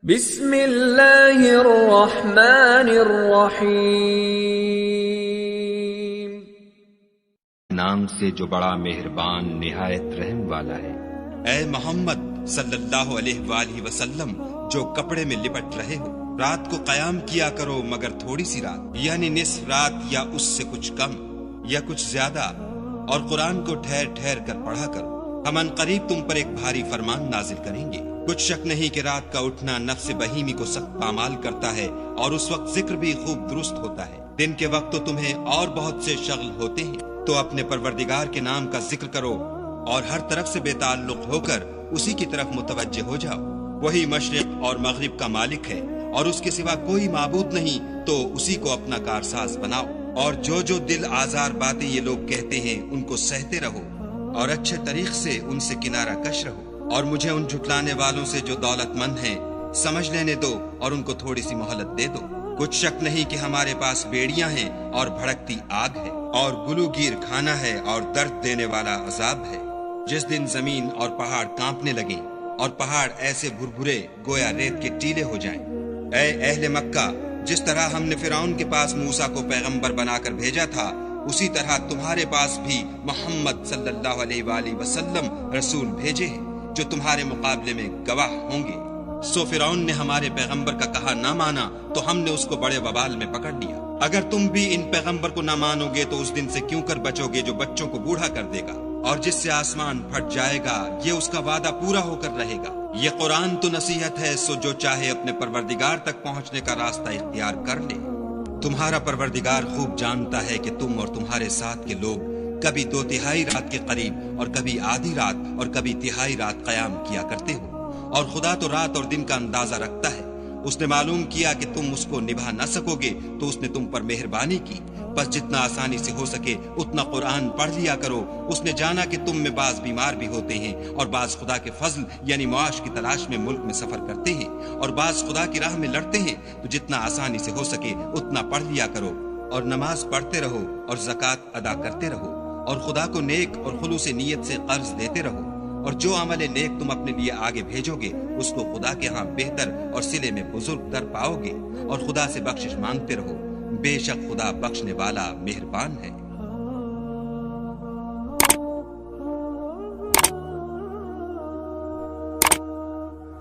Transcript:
بسم اللہ الرحمن الرحیم، نام سے جو بڑا مہربان نہایت رحم والا ہے۔ اے محمد صلی اللہ علیہ وآلہ وسلم، جو کپڑے میں لپٹ رہے ہو، رات کو قیام کیا کرو مگر تھوڑی سی رات، یعنی نصف رات یا اس سے کچھ کم یا کچھ زیادہ، اور قرآن کو ٹھہر ٹھہر کر پڑھا کرو۔ ہم ان قریب تم پر ایک بھاری فرمان نازل کریں گے۔ کچھ شک نہیں کہ رات کا اٹھنا نفس بہیمی کو سخت پامال کرتا ہے، اور اس وقت ذکر بھی خوب درست ہوتا ہے۔ دن کے وقت تو تمہیں اور بہت سے شغل ہوتے ہیں، تو اپنے پروردگار کے نام کا ذکر کرو اور ہر طرف سے بے تعلق ہو کر اسی کی طرف متوجہ ہو جاؤ۔ وہی مشرق اور مغرب کا مالک ہے، اور اس کے سوا کوئی معبود نہیں، تو اسی کو اپنا کارساز بناؤ۔ اور جو دل آزار باتیں یہ لوگ کہتے ہیں ان کو سہتے رہو، اور اچھے طریق سے ان سے کنارہ کش رہو۔ اور مجھے ان جھٹلانے والوں سے جو دولت مند ہیں سمجھ لینے دو، اور ان کو تھوڑی سی مہلت دے دو۔ کچھ شک نہیں کہ ہمارے پاس بیڑیاں ہیں اور بھڑکتی آگ ہے، اور گلوگیر کھانا ہے اور درد دینے والا عذاب ہے۔ جس دن زمین اور پہاڑ کانپنے لگیں اور پہاڑ ایسے بھربھرے گویا ریت کے ٹیلے ہو جائیں۔ اے اہل مکہ، جس طرح ہم نے فرعون کے پاس موسیٰ کو پیغمبر بنا کر بھیجا تھا، اسی طرح تمہارے پاس بھی محمد صلی اللہ علیہ وآلہ وسلم رسول بھیجے ہیں جو تمہارے مقابلے میں گواہ ہوں گے۔ سو فرعون نے ہمارے پیغمبر کا کہا نہ مانا تو ہم نے اس کو بڑے وبال میں پکڑ لیا۔ اگر تم بھی ان پیغمبر کو نہ مانو گے تو اس دن سے کیوں کر بچو گے جو بچوں کو بوڑھا کر دے گا، اور جس سے آسمان پھٹ جائے گا یہ اس کا وعدہ پورا ہو کر رہے گا۔ یہ قرآن تو نصیحت ہے، سو جو چاہے اپنے پروردگار تک پہنچنے کا راستہ اختیار کر لے۔ تمہارا پروردگار خوب جانتا ہے کہ تم اور تمہارے ساتھ کے لوگ کبھی 2/3 رات کے قریب اور کبھی آدھی رات اور کبھی تہائی رات قیام کیا کرتے ہو، اور خدا تو رات اور دن کا اندازہ رکھتا ہے۔ اس نے معلوم کیا کہ تم اس کو نبھا نہ سکو گے تو اس نے تم پر مہربانی کی، بس جتنا آسانی سے ہو سکے اتنا قرآن پڑھ لیا کرو۔ اس نے جانا کہ تم میں بعض بیمار بھی ہوتے ہیں، اور بعض خدا کے فضل یعنی معاش کی تلاش میں ملک میں سفر کرتے ہیں، اور بعض خدا کی راہ میں لڑتے ہیں، تو جتنا آسانی سے ہو سکے اتنا پڑھ لیا کرو، اور نماز پڑھتے رہو اور زکوٰۃ ادا کرتے رہو، اور خدا کو نیک اور خلوص نیت سے قرض دیتے رہو۔ اور جو عمل نیک تم اپنے لیے آگے بھیجو گے اس کو خدا کے ہاں بہتر اور صلے میں بزرگ در پاؤ گے، اور خدا سے بخشش مانگتے رہو، بے شک خدا بخشنے والا مہربان ہے۔